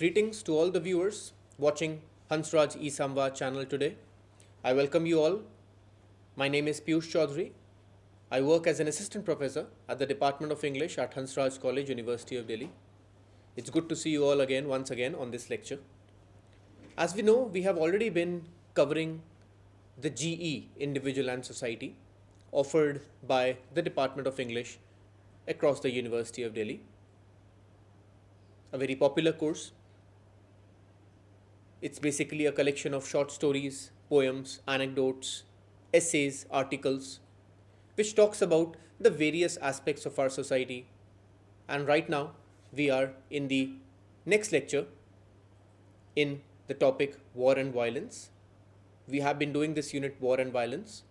Greetings to all the viewers watching Hansraj e-Samvaad channel today. I welcome you all. My name is Piyush Chaudhary. I work as an assistant professor at the Department of English at Hansraj College, University of Delhi. It's good to see you all once again on this lecture. As we know, we have already been covering the GE, Individual and Society, offered by the Department of English across the University of Delhi. A very popular course. It's basically a collection of short stories, poems, anecdotes, essays, articles, which talks about the various aspects of our society. And right now, we are in the next lecture in the topic War and Violence. We have been doing this unit War and Violence.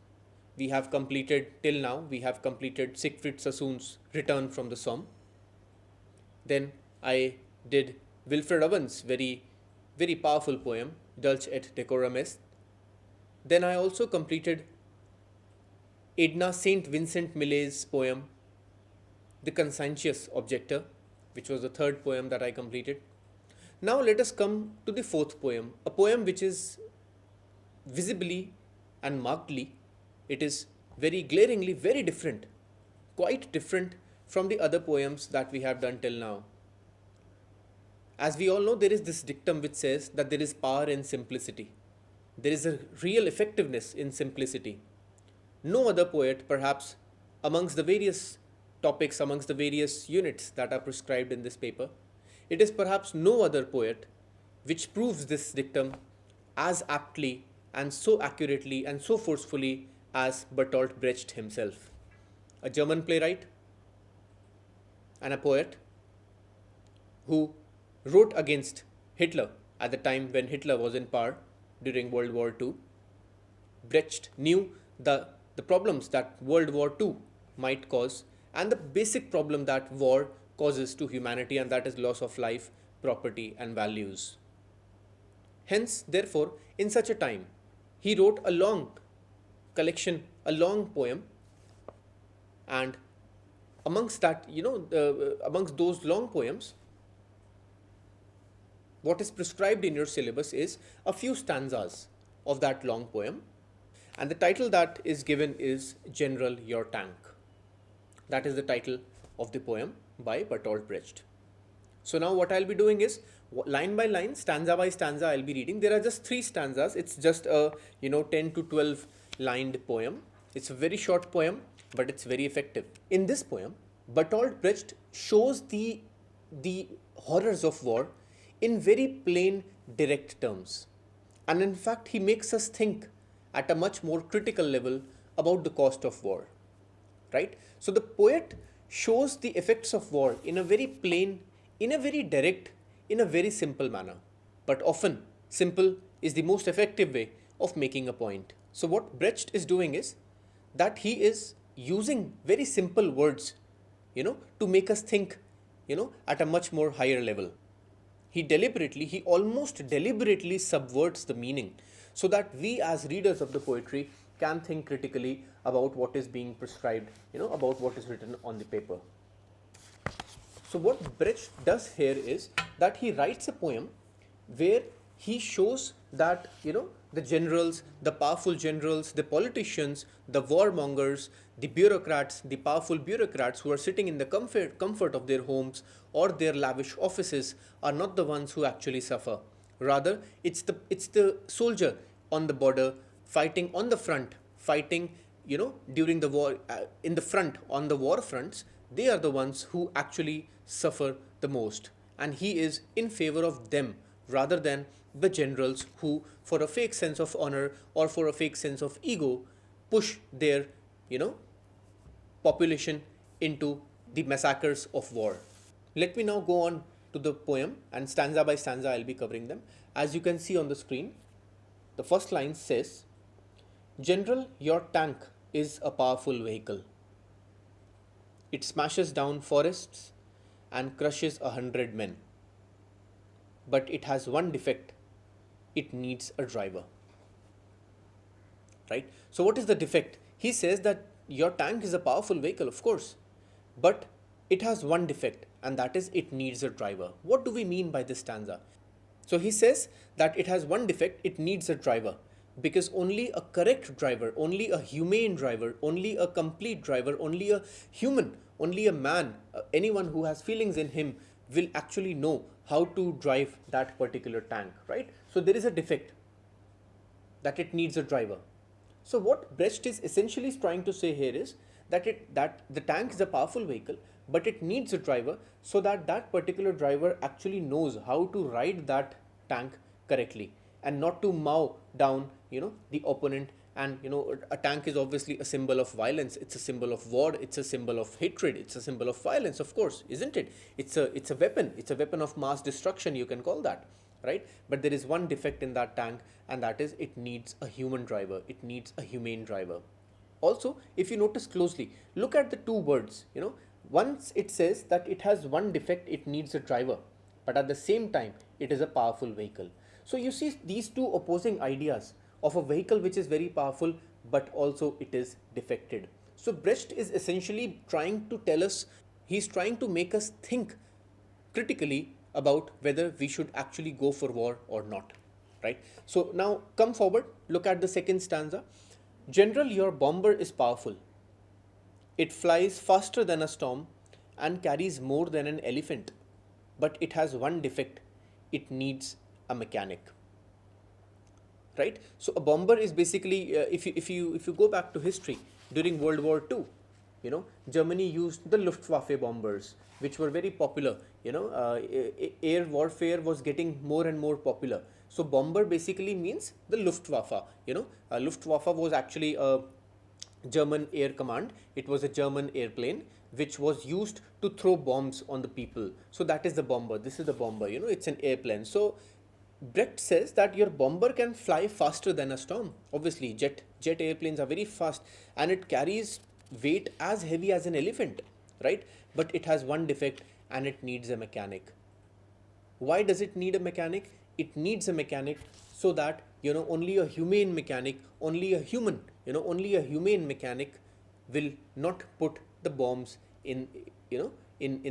We have completed, till now, we have completed Siegfried Sassoon's Return from the Somme. Then I did Wilfred Owen's very powerful poem, Dulce et Decorum Est. Then I also completed Edna St. Vincent Millet's poem, The Conscientious Objector, which was the third poem that I completed. Now let us come to the fourth poem, a poem which is visibly and markedly, it is very glaringly very different, quite different from the other poems that we have done till now. As we all know, there is this dictum which says that there is power in simplicity. There is a real effectiveness in simplicity. No other poet, perhaps, amongst the various topics, amongst the various units that are prescribed in this paper, it is perhaps no other poet which proves this dictum as aptly and so accurately and so forcefully as Bertolt Brecht himself. A German playwright and a poet who wrote against Hitler at the time when Hitler was in power during World War II. Brecht knew the problems that World War II might cause and the basic problem that war causes to humanity, and that is loss of life, property and values. Hence, therefore, in such a time, he wrote a long collection, a long poem, and amongst that, amongst those long poems, what is prescribed in your syllabus is a few stanzas of that long poem, and the title that is given is General, Your Tank. That is the title of the poem by Bertolt Brecht. So now what I'll be doing is line by line, stanza by stanza I'll be reading. There are just 3 stanzas. It's just a 10 to 12 lined poem. It's a very short poem, but it's very effective. In this poem, Bertolt Brecht shows the horrors of war in very plain, direct terms. And in fact, he makes us think at a much more critical level about the cost of war. Right? So the poet shows the effects of war in a very plain, in a very direct, in a very simple manner. But often, simple is the most effective way of making a point. So what Brecht is doing is that he is using very simple words, to make us think, at a much more higher level. He almost deliberately subverts the meaning so that we as readers of the poetry can think critically about what is being prescribed, about what is written on the paper. So what Brecht does here is that he writes a poem where he shows that, the generals, the powerful generals, the politicians, the warmongers, the bureaucrats, the powerful bureaucrats who are sitting in the comfort of their homes or their lavish offices are not the ones who actually suffer. Rather, it's the soldier on the border fighting on the front, fighting, during the war, in the front, on the war fronts. They are the ones who actually suffer the most. And he is in favor of them rather than the generals who, for a fake sense of honor or for a fake sense of ego, push their, population into the massacres of war. Let me now go on to the poem, and stanza by stanza I'll be covering them. As you can see on the screen, the first line says, General, your tank is a powerful vehicle. It smashes down forests and crushes 100 men. But it has one defect. It needs a driver. Right? So what is the defect? He says that your tank is a powerful vehicle, of course, but it has one defect, and that is it needs a driver. What do we mean by this stanza? So he says that it has one defect, it needs a driver. Because only a correct driver, only a humane driver, only a complete driver, only a human, only a man, anyone who has feelings in him will actually know how to drive that particular tank, right? So there is a defect that it needs a driver. So what Brecht is essentially trying to say here is that the tank is a powerful vehicle, but it needs a driver so that that particular driver actually knows how to ride that tank correctly and not to mow down the opponent. And a tank is obviously a symbol of violence, it's a symbol of war, it's a symbol of hatred, it's a symbol of violence, of course, isn't it? It's a weapon, it's a weapon of mass destruction, you can call that, right? But there is one defect in that tank, and that is it needs a human driver, it needs a humane driver. Also, if you notice closely, look at the two words. Once it says that it has one defect, it needs a driver, but at the same time it is a powerful vehicle. So you see these two opposing ideas of a vehicle which is very powerful but also it is defected. So Brecht is essentially trying to tell us, he's trying to make us think critically about whether we should actually go for war or not, right? So now come forward, look at the second stanza. General, your bomber is powerful. It flies faster than a storm and carries more than an elephant, but it has one defect, it needs a mechanic, right? So a bomber is basically, if you go back to history, during World War II, Germany used the Luftwaffe bombers, which were very popular. Air warfare was getting more and more popular. So bomber basically means the Luftwaffe. Luftwaffe was actually a German air command. It was a German airplane which was used to throw bombs on the people. So that is the bomber. This is the bomber. It's an airplane. So Brecht says that your bomber can fly faster than a storm. Obviously, jet airplanes are very fast, and it carries weight as heavy as an elephant, right? But it has one defect, and it needs a mechanic. Why does it need a mechanic? It needs a mechanic so that only a humane mechanic, only a human, only a humane mechanic will not put the bombs in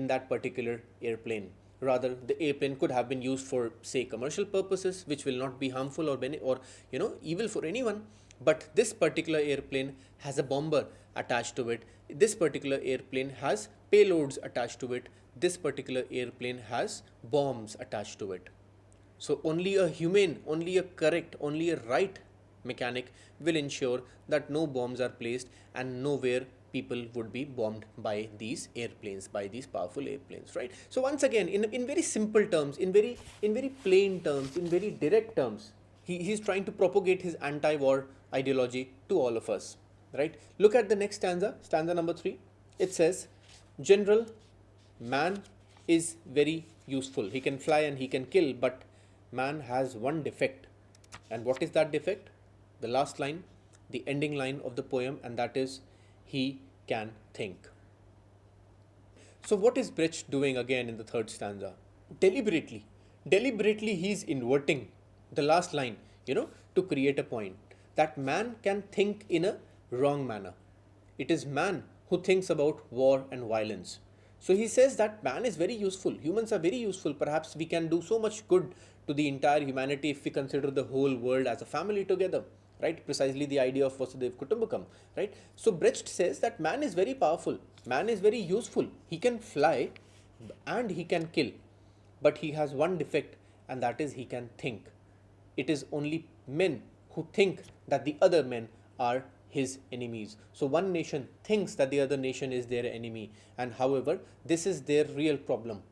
that particular airplane. Rather, the airplane could have been used for, say, commercial purposes, which will not be harmful or evil for anyone. But this particular airplane has a bomber attached to it. This particular airplane has payloads attached to it. This particular airplane has bombs attached to it. So only a humane, only a correct, only a right mechanic will ensure that no bombs are placed and nowhere people would be bombed by these airplanes, by these powerful airplanes, right? So once again, in very simple terms, in very plain terms, in very direct terms, he's trying to propagate his anti-war ideology to all of us, right? Look at the next stanza, stanza number 3. It says, General, man is very useful. He can fly and he can kill, but man has one defect. And what is that defect? The last line, the ending line of the poem, and that is, he can think. So what is Brecht doing again in the third stanza? Deliberately he's inverting the last line, to create a point that man can think in a wrong manner. It is man who thinks about war and violence. So he says that man is very useful. Humans are very useful. Perhaps we can do so much good to the entire humanity if we consider the whole world as a family together, right? Precisely the idea of Vasudhaiva Kutumbakam, right? So Brecht says that man is very powerful. Man is very useful. He can fly and he can kill. But he has one defect, and that is he can think. It is only men who think that the other men are his enemies. So one nation thinks that the other nation is their enemy, and however, this is their real problem.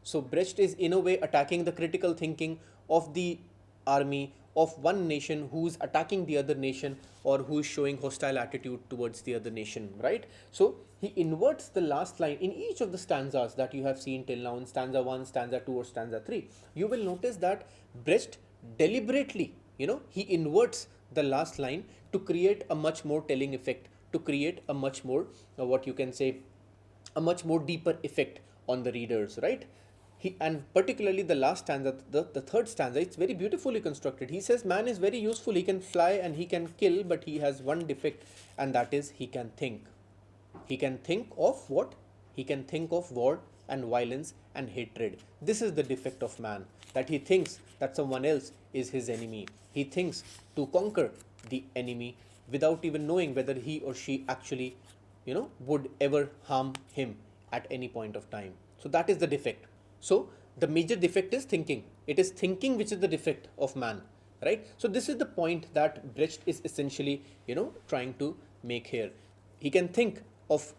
So Brecht is in a way attacking the critical thinking of the army of one nation who's attacking the other nation, or who's showing hostile attitude towards the other nation, right? So he inverts the last line in each of the stanzas that you have seen till now, in stanza 1, stanza 2, or stanza 3. You will notice that Brecht deliberately, he inverts the last line to create a much more telling effect, to create a much more, what you can say, a much more deeper effect on the readers, right? And particularly the last stanza, the third stanza, it's very beautifully constructed. He says man is very useful, he can fly and he can kill, but he has one defect, and that is he can think. He can think of what? He can think of war and violence and hatred. This is the defect of man, that he thinks that someone else is his enemy. He thinks to conquer the enemy without even knowing whether he or she actually, would ever harm him at any point of time. So that is the defect. So the major defect is thinking. It is thinking which is the defect of man, right? So this is the point that Brecht is essentially, trying to make here. He can think of,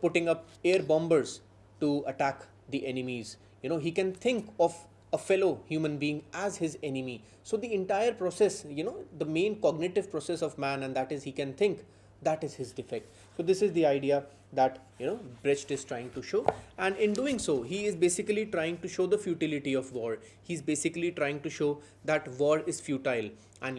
putting up air bombers to attack the enemies. He can think of a fellow human being as his enemy. So the entire process, the main cognitive process of man, and that is he can think, that is his defect. So this is the idea that Brecht is trying to show, and in doing so he is basically trying to show the futility of war. He's basically trying to show that war is futile, and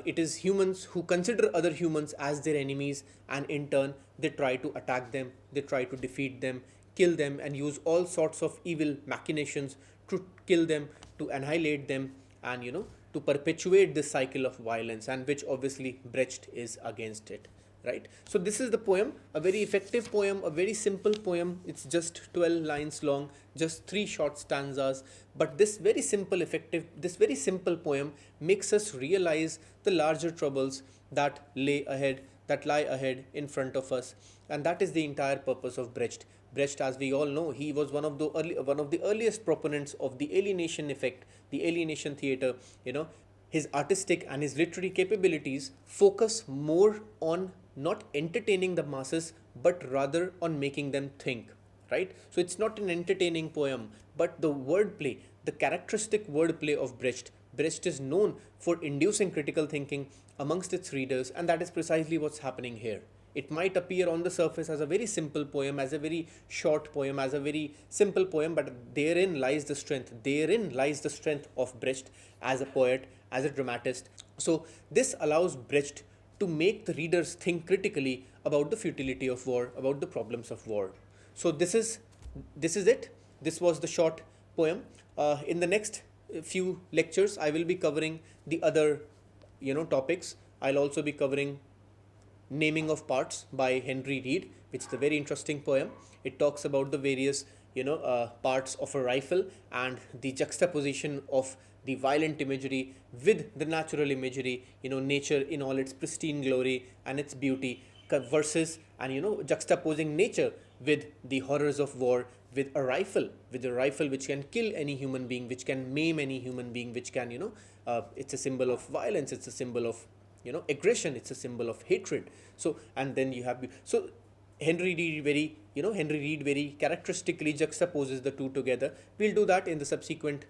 it is humans who consider other humans as their enemies, and in turn they try to attack them, they try to defeat them, kill them, and use all sorts of evil machinations to kill them, to annihilate them, and to perpetuate this cycle of violence, and which obviously Brecht is against it, right? So this is the poem, a very effective poem, a very simple poem. It's just 12 lines long, just 3 short stanzas, but this very simple poem makes us realize the larger troubles that lie ahead in front of us, and that is the entire purpose of Brecht. Brecht, as we all know, he was one of the earliest proponents of the alienation effect, the alienation theater. His artistic and his literary capabilities focus more on not entertaining the masses, but rather on making them think, right? So it's not an entertaining poem, but the wordplay, the characteristic wordplay of Brecht is known for inducing critical thinking amongst its readers, and that is precisely what's happening here. It might appear on the surface as a very simple poem, as a very short poem, as a very simple poem, but therein lies the strength. Therein lies the strength of Brecht as a poet, as a dramatist. So this allows Brecht to make the readers think critically about the futility of war, about the problems of war. So this is it. This was the short poem. In the next few lectures, I will be covering the other topics. I'll also be covering Naming of Parts by Henry Reed, which is a very interesting poem. It talks about the various parts of a rifle and the juxtaposition of the violent imagery with the natural imagery, nature in all its pristine glory and its beauty, versus, and juxtaposing nature with the horrors of war, with a rifle which can kill any human being, which can maim any human being, which can it's a symbol of violence, it's a symbol of aggression, it's a symbol of hatred. So, and then you have, so Henry Reed very characteristically juxtaposes the two together. We'll do that in the subsequent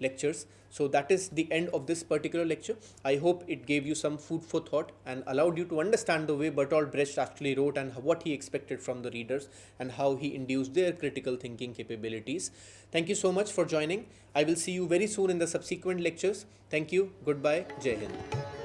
lectures. So that is the end of this particular lecture. I hope it gave you some food for thought and allowed you to understand the way Bertolt Brecht actually wrote, and what he expected from the readers, and how he induced their critical thinking capabilities. Thank you so much for joining. I will see you very soon in the subsequent lectures. Thank you. Goodbye. Jai Hind.